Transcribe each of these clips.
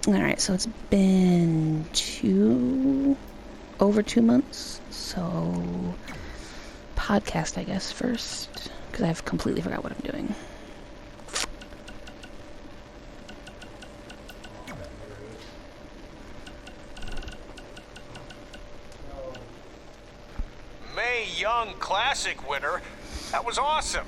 Alright, so it's been over 2 months. So, podcast, I guess, first. Because I've completely forgot what I'm doing. Mae Young Classic winner. That was awesome.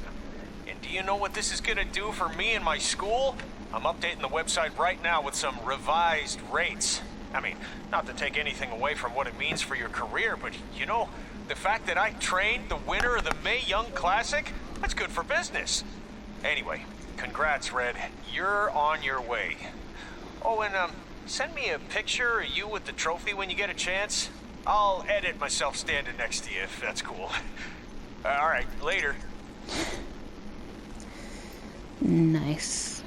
And do you know what this is going to do for me and my school? I'm updating the website right now with some revised rates. I mean, not to take anything away from what it means for your career, but you know, the fact that I trained the winner of the Mae Young Classic, that's good for business. Anyway, congrats, Red. You're on your way. Oh, and send me a picture of you with the trophy when you get a chance. I'll edit myself standing next to you if that's cool. All right, later. Nice.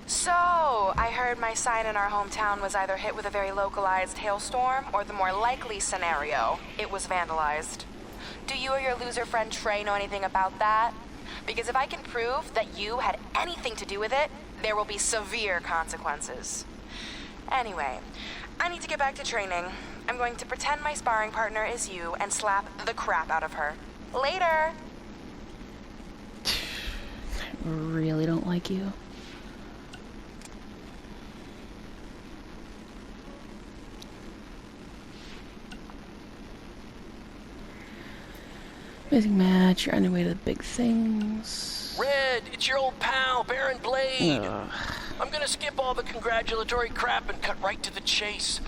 So, I heard my sign in our hometown was either hit with a very localized hailstorm, or the more likely scenario, it was vandalized. Do you or your loser friend Trey know anything about that? Because if I can prove that you had anything to do with it, there will be severe consequences. Anyway, I need to get back to training. I'm going to pretend my sparring partner is you and slap the crap out of her. Later! I really don't like you. Amazing match, you're on your way to the big things. Red, it's your old pal, Baron Blade. Ugh. I'm gonna skip all the congratulatory crap and cut right to the chase.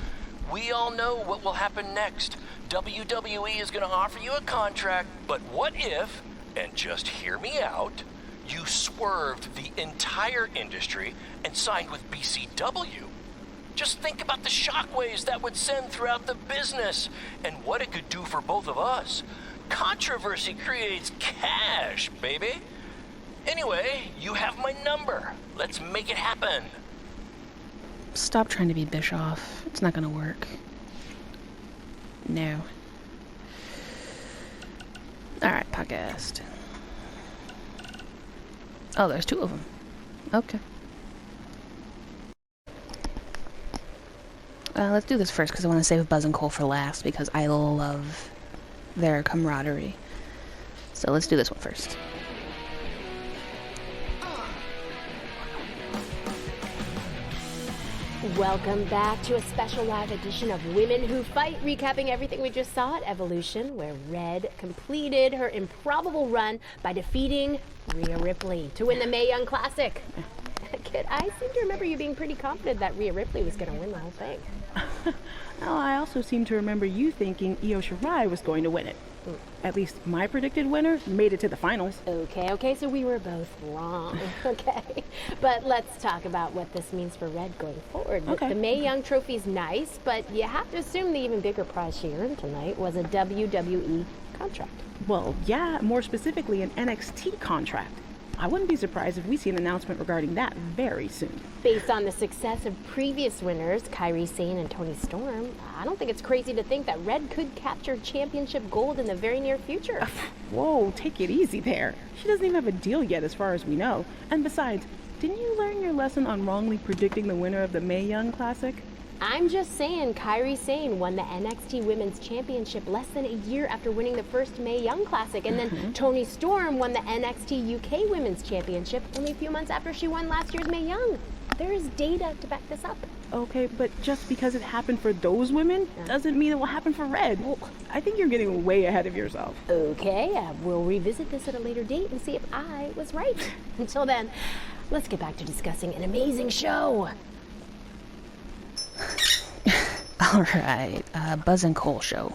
We all know what will happen next. WWE is gonna offer you a contract, but what if, and just hear me out, you swerved the entire industry and signed with BCW? Just think about the shockwaves that would send throughout the business and what it could do for both of us. Controversy creates cash, baby. Anyway, you have my number. Let's make it happen. Stop trying to be Bischoff. It's not gonna work. No. Alright, podcast. Oh, there's two of them. Okay. Let's do this first because I want to save Buzz and Cole for last because I love their camaraderie. So let's do this one first. Welcome back to a special live edition of Women Who Fight, recapping everything we just saw at Evolution, where Red completed her improbable run by defeating Rhea Ripley to win the Mae Young Classic. Kit, I seem to remember you being pretty confident that Rhea Ripley was going to win the whole thing. Well, I also seem to remember you thinking Io Shirai was going to win it. At least my predicted winner made it to the finals. Okay, so we were both wrong. Okay, but let's talk about what this means for Red going forward. Okay. The Mae Young trophy's nice, but you have to assume the even bigger prize she earned tonight was a WWE contract. Well, yeah, more specifically an NXT contract. I wouldn't be surprised if we see an announcement regarding that very soon. Based on the success of previous winners, Kairi Sane and Toni Storm, I don't think it's crazy to think that Red could capture championship gold in the very near future. Whoa, take it easy there. She doesn't even have a deal yet as far as we know. And besides, didn't you learn your lesson on wrongly predicting the winner of the Mae Young Classic? I'm just saying Kairi Sane won the NXT Women's Championship less than a year after winning the first Mae Young Classic, and then Toni Storm won the NXT UK Women's Championship only a few months after she won last year's Mae Young. There is data to back this up. Okay, but just because it happened for those women doesn't mean it will happen for Red. Well, I think you're getting way ahead of yourself. Okay, we'll revisit this at a later date and see if I was right. Until then, let's get back to discussing an amazing show. Alright, Buzz and Cole show.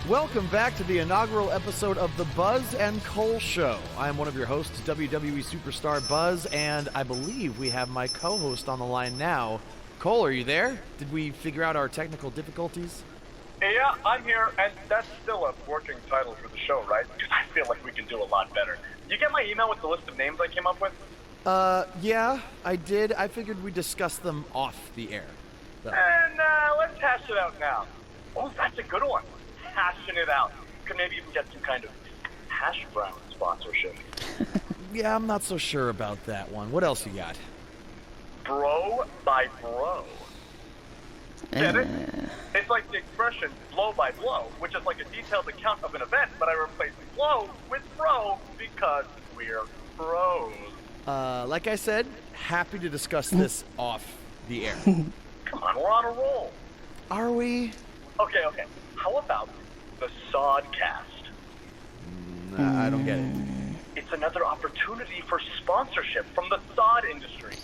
Welcome back to the inaugural episode of the Buzz and Cole Show. I'm one of your hosts, WWE superstar Buzz, and I believe we have my co-host on the line now. Cole, are you there? Did we figure out our technical difficulties? Yeah, I'm here, and that's still a working title for the show, right? Because I feel like we can do a lot better. Did you get my email with the list of names I came up with? Yeah, I did. I figured we'd discuss them off the air. So. And let's hash it out now. Oh, that's a good one. Hashing it out. Could maybe even get some kind of hash brown sponsorship. Yeah, I'm not so sure about that one. What else you got? Bro by bro. Get it? It's like the expression blow by blow, which is like a detailed account of an event, but I replaced blow with bro because we're bros. Like I said, happy to discuss this off the air. Come on, we're on a roll. Are we? Okay. How about the Sodcast? I don't get it. It's another opportunity for sponsorship from the sod industry.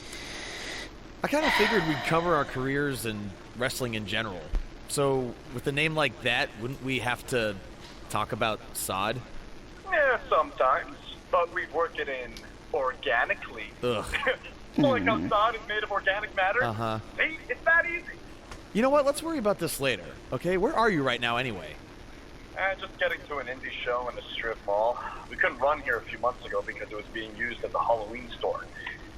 I kind of figured we'd cover our careers and wrestling in general. So, with a name like that, wouldn't we have to talk about sod? Yeah, sometimes. But we work it in organically. Ugh. Like how sod is made of organic matter? Uh-huh. See, it's that easy. You know what? Let's worry about this later, okay? Where are you right now anyway? Just getting to an indie show in the strip mall. We couldn't run here a few months ago because it was being used as a Halloween store.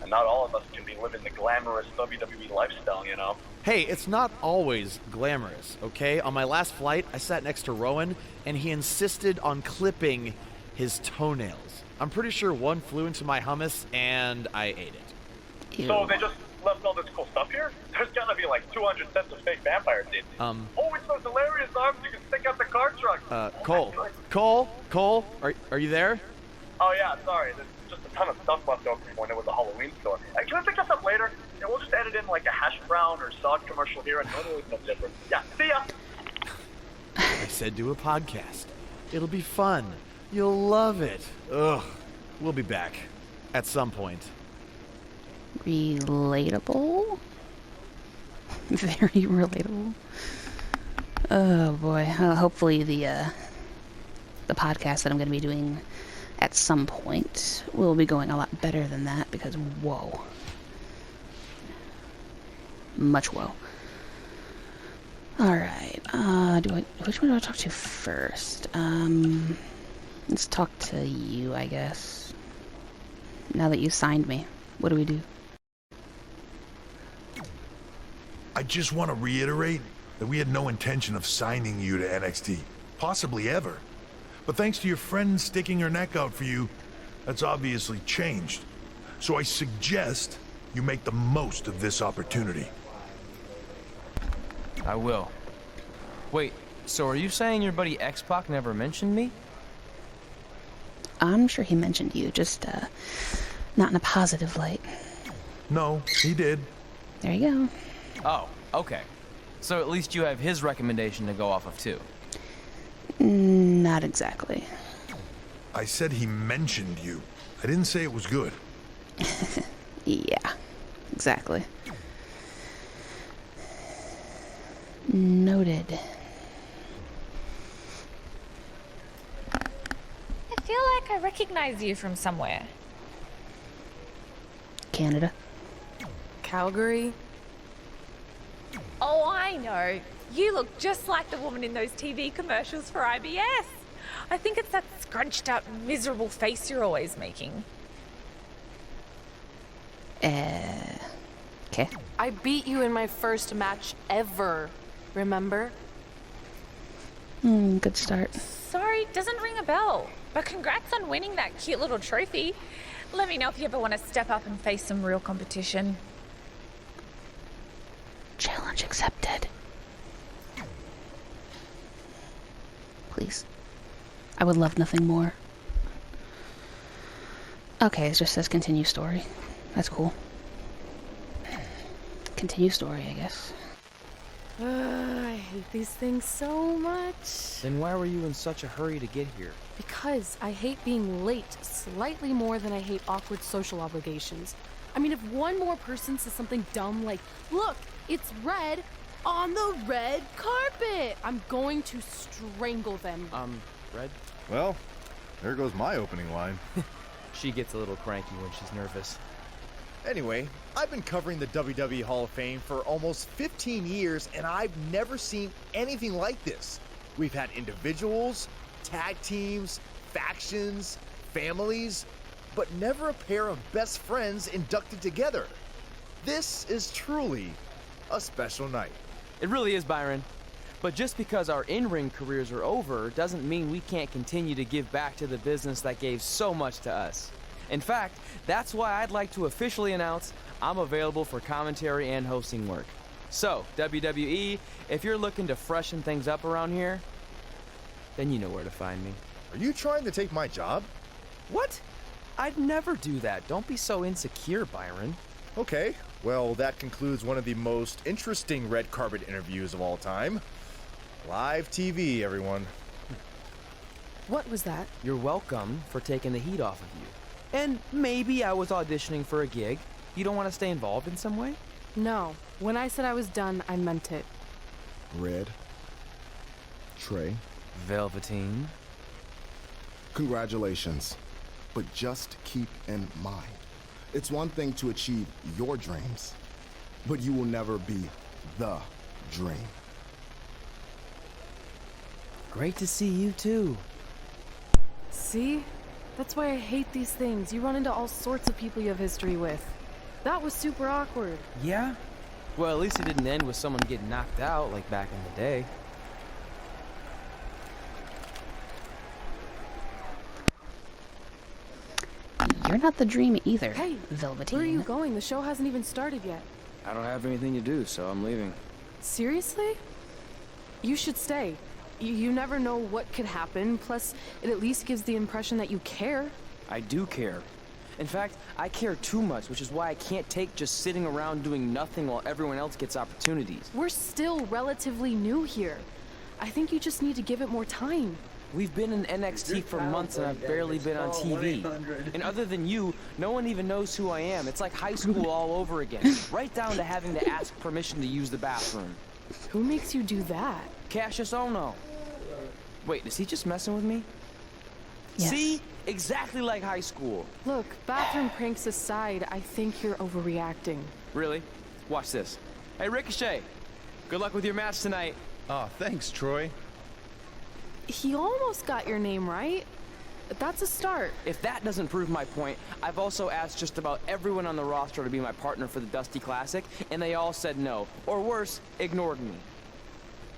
And not all of us can be living the glamorous WWE lifestyle, you know? Hey, it's not always glamorous, okay? On my last flight, I sat next to Rowan, and he insisted on clipping his toenails. I'm pretty sure one flew into my hummus, and I ate it. Ew. So they just left all this cool stuff here? There's gotta be like 200 sets of fake vampire teeth. Oh, it's those hilarious arms you can stick out the car trunk. Cole, are you there? Oh yeah, sorry. There's just a ton of stuff left over from when it was a Halloween store. Can I pick this up later? And we'll just edit in like a hash brown or sod commercial here and no different. Yeah, see ya! I said do a podcast. It'll be fun. You'll love it. Ugh. We'll be back. At some point. Relatable? Very relatable. Oh boy. Hopefully the podcast that I'm going to be doing at some point will be going a lot better than that because whoa. Much whoa. Alright. Which one do I talk to first? Let's talk to you, I guess. Now that you signed me, what do we do? I just want to reiterate that we had no intention of signing you to NXT, possibly ever. But thanks to your friend sticking her neck out for you, that's obviously changed. So I suggest you make the most of this opportunity. I will. Wait, so are you saying your buddy X-Pac never mentioned me? I'm sure he mentioned you, just not in a positive light. No, he did. There you go. Oh, okay. So at least you have his recommendation to go off of too. Not exactly. I said he mentioned you. I didn't say it was good. Yeah, exactly. Noted. I feel like I recognize you from somewhere. Canada. Calgary? Oh, I know. You look just like the woman in those TV commercials for IBS. I think it's that scrunched up, miserable face you're always making. Okay. I beat you in my first match ever. Remember? Good start. Sorry, doesn't ring a bell. But congrats on winning that cute little trophy. Let me know if you ever want to step up and face some real competition. Challenge accepted. Please. I would love nothing more. Okay, it just says continue story. That's cool. Continue story, I guess. I hate these things so much. Then why were you in such a hurry to get here? Because I hate being late slightly more than I hate awkward social obligations. I mean, if one more person says something dumb like, look, it's red on the red carpet, I'm going to strangle them. Red? Well, there goes my opening line. She gets a little cranky when she's nervous. Anyway, I've been covering the WWE Hall of Fame for almost 15 years, and I've never seen anything like this. We've had individuals, tag teams, factions, families, but never a pair of best friends inducted together. This is truly a special night. It really is, Byron. But just because our in-ring careers are over doesn't mean we can't continue to give back to the business that gave so much to us. In fact, that's why I'd like to officially announce I'm available for commentary and hosting work. So, WWE, if you're looking to freshen things up around here, then you know where to find me. Are you trying to take my job? What? I'd never do that. Don't be so insecure, Byron. Okay, well, that concludes one of the most interesting red carpet interviews of all time. Live TV, everyone. What was that? You're welcome for taking the heat off of you. And maybe I was auditioning for a gig. You don't want to stay involved in some way? No. When I said I was done, I meant it. Red. Trey. Velveteen. Congratulations. But just keep in mind, it's one thing to achieve your dreams, but you will never be the dream. Great to see you too. See? That's why I hate these things. You run into all sorts of people you have history with. That was super awkward. Yeah? Well, at least it didn't end with someone getting knocked out like back in the day. You're not the dream either, Hey, Velveteen. where are you going? The show hasn't even started yet. I don't have anything to do, so I'm leaving. Seriously? You should stay. You never know what could happen, plus it at least gives the impression that you care. I do care. In fact, I care too much, which is why I can't take just sitting around doing nothing while everyone else gets opportunities. We're still relatively new here. I think you just need to give it more time. We've been in NXT for months and I've barely been on TV. And other than you, no one even knows who I am. It's like high school all over again, right down to having to ask permission to use the bathroom. Who makes you do that? Cassius Ohno. Wait, is he just messing with me? Yes. See? Exactly like high school. Look, bathroom pranks aside, I think you're overreacting. Really? Watch this. Hey, Ricochet. Good luck with your match tonight. Oh, thanks, Troy. He almost got your name right. That's a start. If that doesn't prove my point, I've also asked just about everyone on the roster to be my partner for the Dusty Classic, and they all said no. Or worse, ignored me.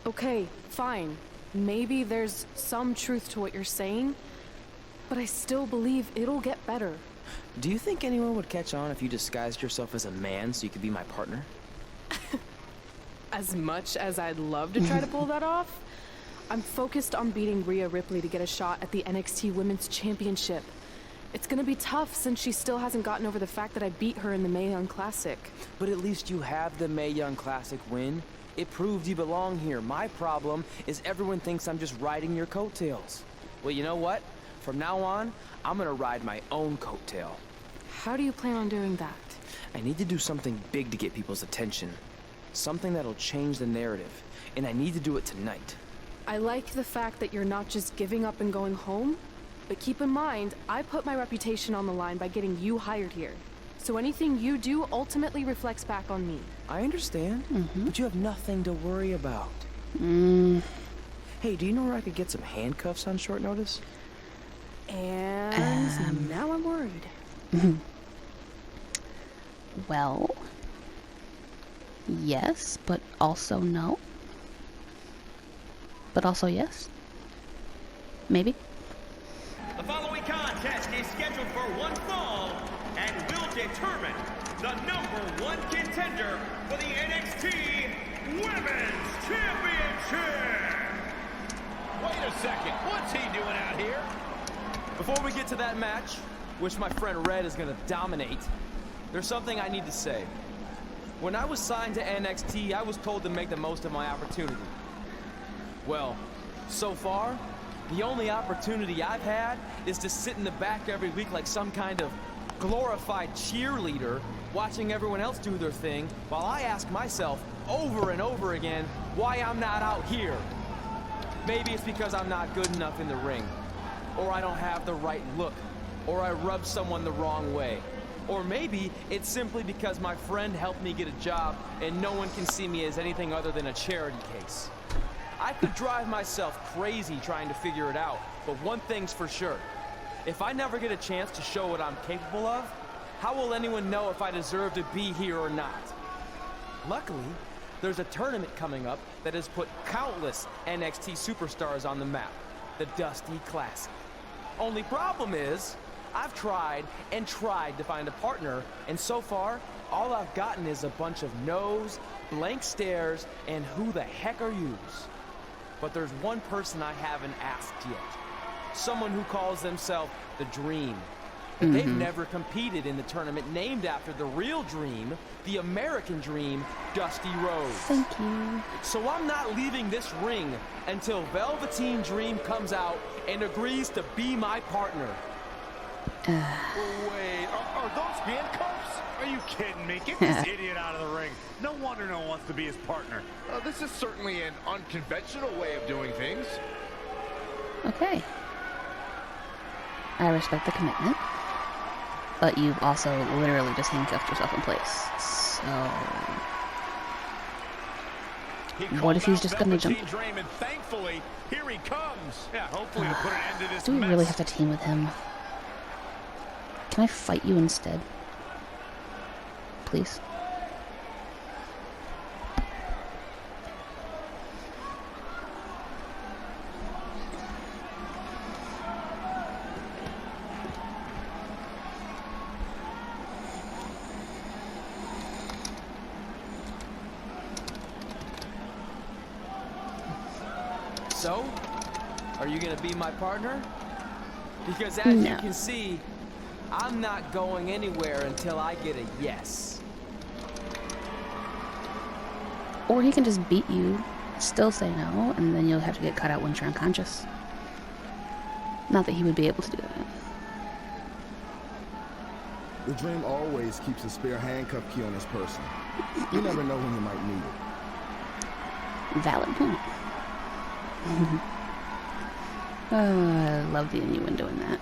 Okay, fine. Maybe there's some truth to what you're saying, but I still believe it'll get better. Do you think anyone would catch on if you disguised yourself as a man so you could be my partner? As much as I'd love to try to pull that off, I'm focused on beating Rhea Ripley to get a shot at the NXT Women's Championship. It's gonna be tough since she still hasn't gotten over the fact that I beat her in the Mae Young Classic. But at least you have the Mae Young Classic win. It proved you belong here. My problem is everyone thinks I'm just riding your coattails. Well, you know what? From now on, I'm gonna ride my own coattail. How do you plan on doing that? I need to do something big to get people's attention. Something that'll change the narrative. And I need to do it tonight. I like the fact that you're not just giving up and going home, but keep in mind, I put my reputation on the line by getting you hired here. So anything you do ultimately reflects back on me. I understand, but you have nothing to worry about. Hey, do you know where I could get some handcuffs on short notice? And now I'm worried. Well, yes, but also no. But also yes. Maybe. The following contest is scheduled for one fall and will determine the #1 contender for the NXT Women's Championship. Wait a second, what's he doing out here? Before we get to that match, which my friend Red is gonna dominate, there's something I need to say. When I was signed to NXT, I was told to make the most of my opportunity. Well, so far, the only opportunity I've had is to sit in the back every week like some kind of glorified cheerleader, watching everyone else do their thing, while I ask myself over and over again why I'm not out here. Maybe it's because I'm not good enough in the ring, or I don't have the right look, or I rub someone the wrong way. Or maybe it's simply because my friend helped me get a job and no one can see me as anything other than a charity case. I could drive myself crazy trying to figure it out, but one thing's for sure. If I never get a chance to show what I'm capable of, how will anyone know if I deserve to be here or not? Luckily, there's a tournament coming up that has put countless NXT superstars on the map, the Dusty Classic. Only problem is, I've tried and tried to find a partner, and so far, all I've gotten is a bunch of no's, blank stares, and who the heck are yous? But there's one person I haven't asked yet. Someone who calls themselves the Dream. But they've never competed in the tournament named after the real Dream, the American Dream, Dusty Rhodes. Thank you. So I'm not leaving this ring until Velveteen Dream comes out and agrees to be my partner. Wait, are those handcuffs? Are you kidding me? Get this idiot out of the ring. No wonder no one wants to be his partner. This is certainly an unconventional way of doing things. Okay. I respect the commitment. But you've also literally just handcuffed yourself in place. So... what if he's just gonna jump? Dream, and thankfully, here he comes. Yeah, hopefully to put an end to this Do we mess. really have to team with him? Can I fight you instead? Please? So, are you gonna be my partner? Because as you can see, I'm not going anywhere until I get a yes. Or he can just beat you, still say no, and then you'll have to get cut out once you're unconscious. Not that he would be able to do that. The Dream always keeps a spare handcuff key on his person. You never know when you might need it. Valid point. I love the innuendo in that.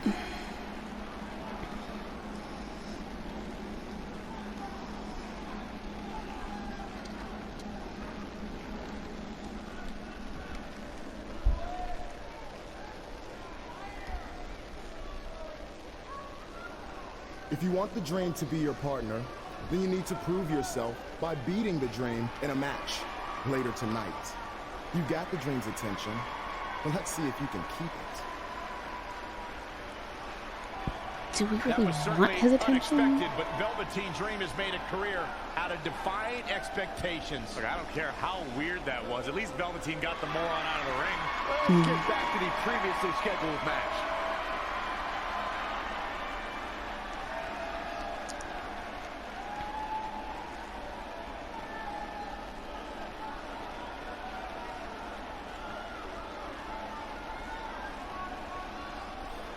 If you want the Dream to be your partner, then you need to prove yourself by beating the Dream in a match later tonight. You got the Dream's attention, but let's see if you can keep it. Do we really want his attention? Unexpected, but Velveteen Dream has made a career out of defying expectations. Look, I don't care how weird that was. At least Velveteen got the moron out of the ring. Let's get back to the previously scheduled match.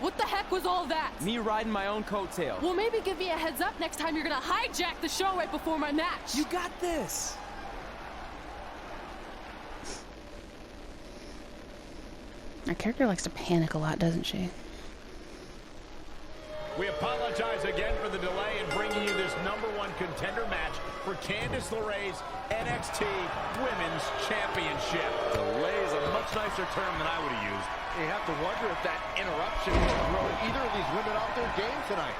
What the heck was all that? Me riding my own coattail. Well, maybe give me a heads up next time you're gonna hijack the show right before my match. You got this. Our character likes to panic a lot, doesn't she? We apologize again for the delay in bringing you this #1 contender match for Candice LeRae's NXT Women's Championship. Delay is a much nicer term than I would have used. You have to wonder if that interruption will throw either of these women off their game tonight.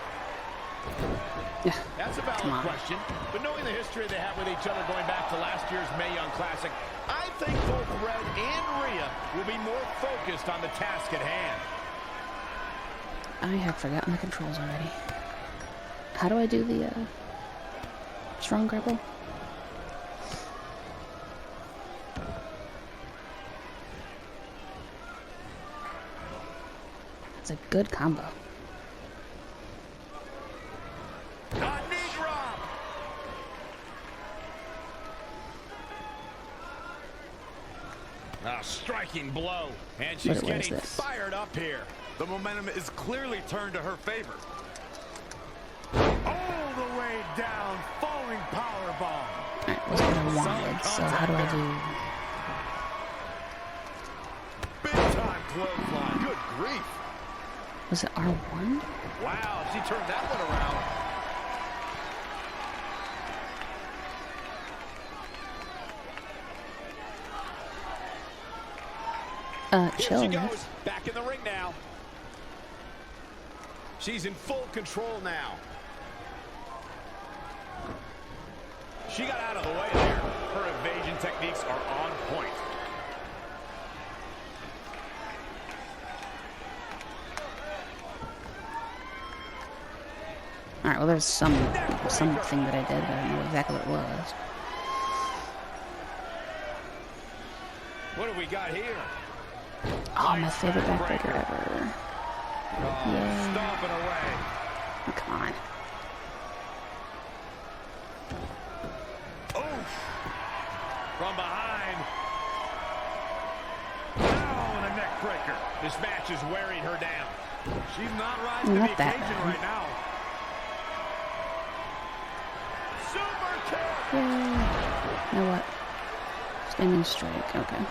Yeah. That's a valid question, but knowing the history they have with each other going back to last year's Mae Young Classic, I think both Red and Rhea will be more focused on the task at hand. I have forgotten the controls already. How do I do the strong grapple? It's a good combo. Knee drop. A striking blow, and she's getting fired up here. The momentum is clearly turned to her favor. All the way down, falling powerbomb. Alright, was what I wanted, so how do I do... Big time clothesline. Good grief. Was it R1? Wow, she turned that one around. Chill. Here she goes, back in the ring now. She's in full control now. She got out of the way there. Her evasion techniques are on point. Alright, well there's something that I did, but I don't know exactly what it was. What do we got here? Oh, my favorite backbreaker ever. Yeah. Stomping away. Oh, come on. Oof. From behind. Down, a neck breaker. This match is wearing her down. She's not rising to the occasion right now. Super kick. You know what? Standing strike. Okay.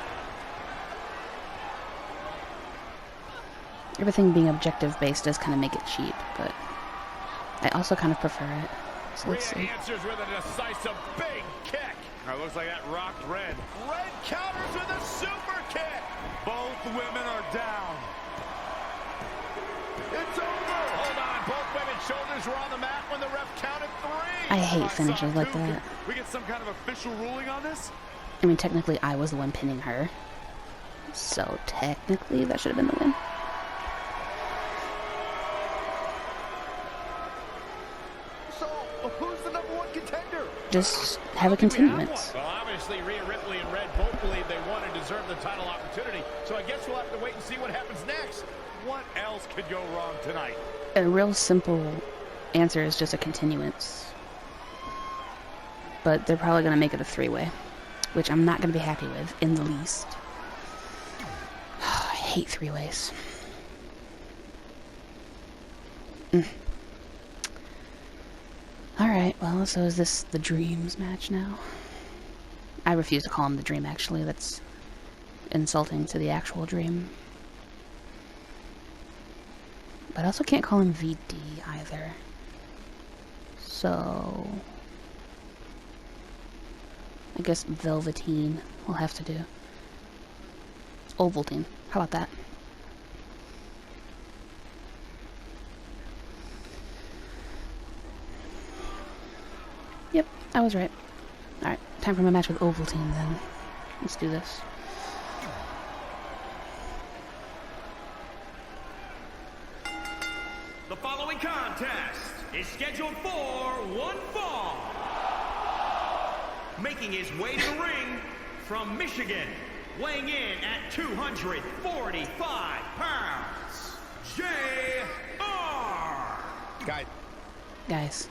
Everything being objective based does kind of make it cheap, but I also kind of prefer it. So let's see. Answers with a decisive big kick. Looks like that rocked Red. Red counters with a super kick. Both women are down. It's over. Hold on. Both women's shoulders were on the mat when the ref counted 3. I hate finishes like that. We get some kind of official ruling on this? I mean, technically, I was the one pinning her. So, technically, that should have been the win. So, who's the #1 contender? Just have a continuance. Well, obviously, Rhea Ripley and Red both believe they won and deserve the title opportunity. So I guess we'll have to wait and see what happens next. What else could go wrong tonight? A real simple answer is just a continuance. But they're probably going to make it a 3-way, which I'm not going to be happy with in the least. I hate 3-ways. Alright, well, so is this the Dreams match now? I refuse to call him the Dream, actually. That's insulting to the actual Dream. But I also can't call him VD either. So I guess Velveteen will have to do. Ovaltine. How about that? Yep, I was right. Alright, time for my match with Ovaltine then. Let's do this. The following contest is scheduled for one fall. Making his way to the ring from Michigan, weighing in at 245 pounds, J.R. Guys,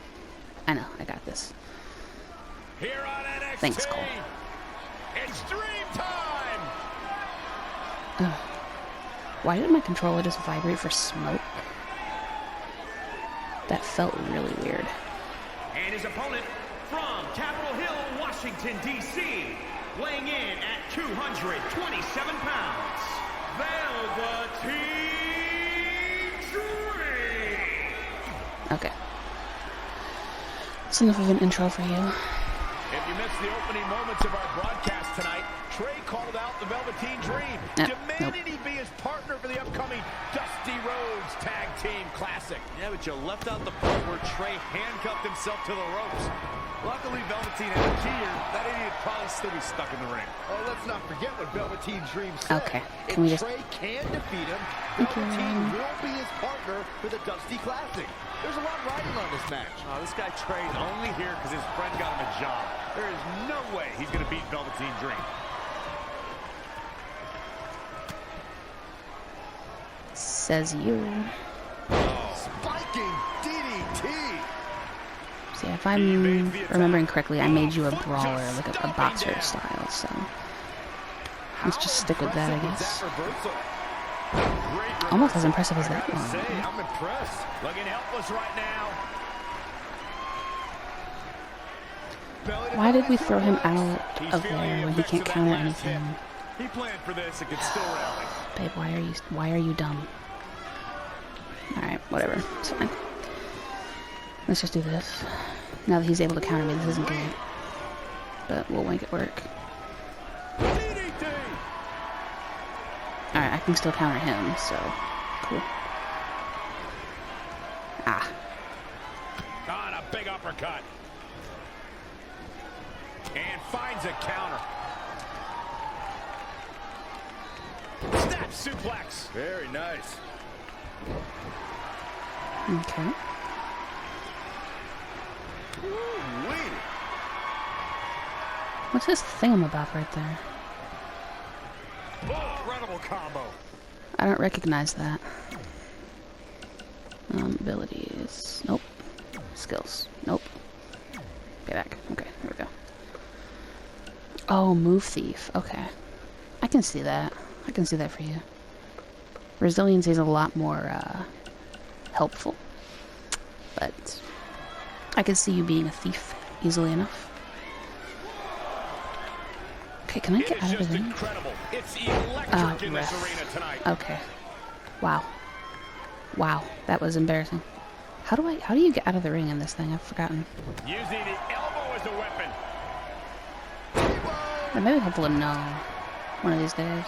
I know, I got this. Here on NXT, thanks, Cole. It's dream time! Ugh. Why did my controller just vibrate for smoke? That felt really weird. And his opponent from Capitol Hill, Washington, D.C., weighing in at 227 pounds, Velveteen Dream! Okay. That's enough of an intro for you. If you missed the opening moments of our broadcast tonight, Trey called out the Velveteen Dream, demanding he be his partner for the upcoming Dusty Rhodes Tag Team Classic. Yeah, but you left out the part where Trey handcuffed himself to the ropes. Luckily, Velveteen had a key here. That idiot probably still be stuck in the ring. Oh, let's not forget what Velveteen Dream said. Okay, if can we just... Trey can defeat him, Velveteen will be his partner for the Dusty Classic. There's a lot riding on this match. Oh, this guy Trey's only here because his friend got him a job. There is no way he's going to beat Velveteen Dream. Says you. Spiking DDT. See, if I'm remembering correctly, I made you a brawler, like a boxer style, so let's just stick with that, I guess. Almost as impressive as that one. I'm impressed. Looking helpless right now. Why did we throw him out of there when he can't counter anything? He planned for this and could still rally. Babe, why are you dumb? Alright, whatever. It's fine. Let's just do this. Now that he's able to counter me, this isn't good. But we'll make it work. Alright, I can still counter him, so cool. Ah. God, a big uppercut. And finds a counter. Snap suplex. Very nice. Okay. What's this thingamabob right there? Incredible combo. I don't recognize that. Abilities. Nope. Skills. Nope. Get back. Okay, here we go. Oh, move thief. Okay. I can see that. I can see that for you. Resiliency is a lot more helpful. But I can see you being a thief easily enough. Okay, can I get out of the ring? Oh, ref. Okay. Wow. Wow, that was embarrassing. How do you get out of the ring in this thing? I've forgotten. Using the elbow as a weapon. I may be able to know one of these days.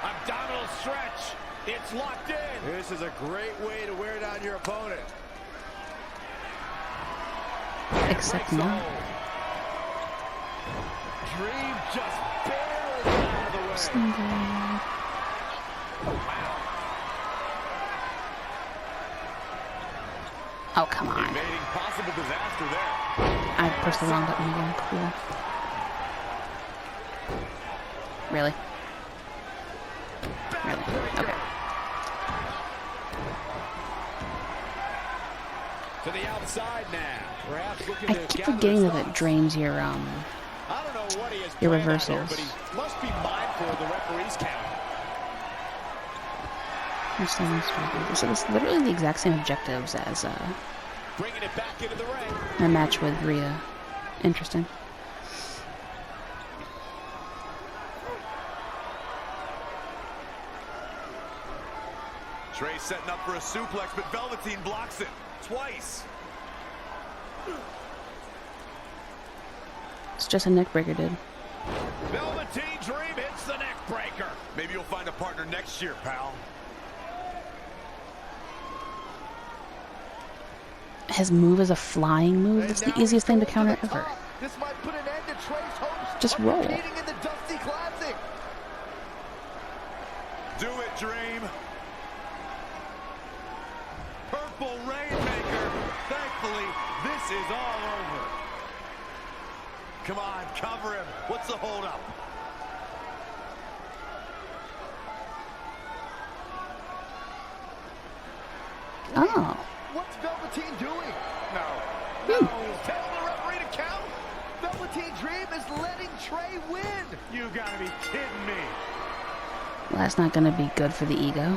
Abdominal stretch. It's locked in. This is a great way to wear down your opponent. Except now. Dream just barely out of the way. Oh, come on. Evading possible disaster there. I pressed the wrong button again. Cool. Really? Really? Okay. To the outside now. Perhaps looking I to keep gather forgetting his that it drains your your reversals. But he must be mindful of the referee's count. So it's literally the exact same objectives as Bringing it back into the ring. my match with Rhea. Interesting. Trey setting up for a suplex, but Velveteen blocks it twice. It's just a neck breaker, dude. Velveteen Dream hits the neck breaker. Maybe you'll find a partner next year, pal. His move is a flying move. It's the easiest thing to counter ever. This might put an end to Trey's hopes Just of roll. competing in the Dusty Classic. Do it, Dream. Purple Rainmaker. Thankfully, this is all over. Come on, cover him. What's the holdup? Oh. What's Velveteen doing? No. Tell the referee to count. Velveteen Dream is letting Trey win. You gotta be kidding me. Well, that's not going to be good for the ego.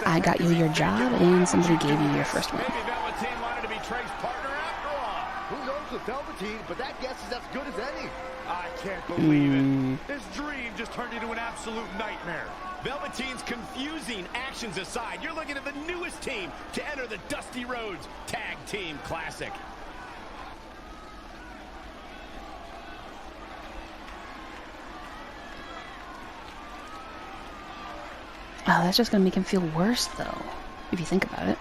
I got you your job, and somebody gave you your first win. Maybe Velveteen wanted to be Trey's partner after all. Who knows with Velveteen, but that guess is as good as any. I can't believe it. His dream just turned into an absolute nightmare. Velveteen's confusing actions aside, you're looking at the newest team to enter the Dusty Rhodes Tag Team Classic. Oh, that's just going to make him feel worse, though, if you think about it.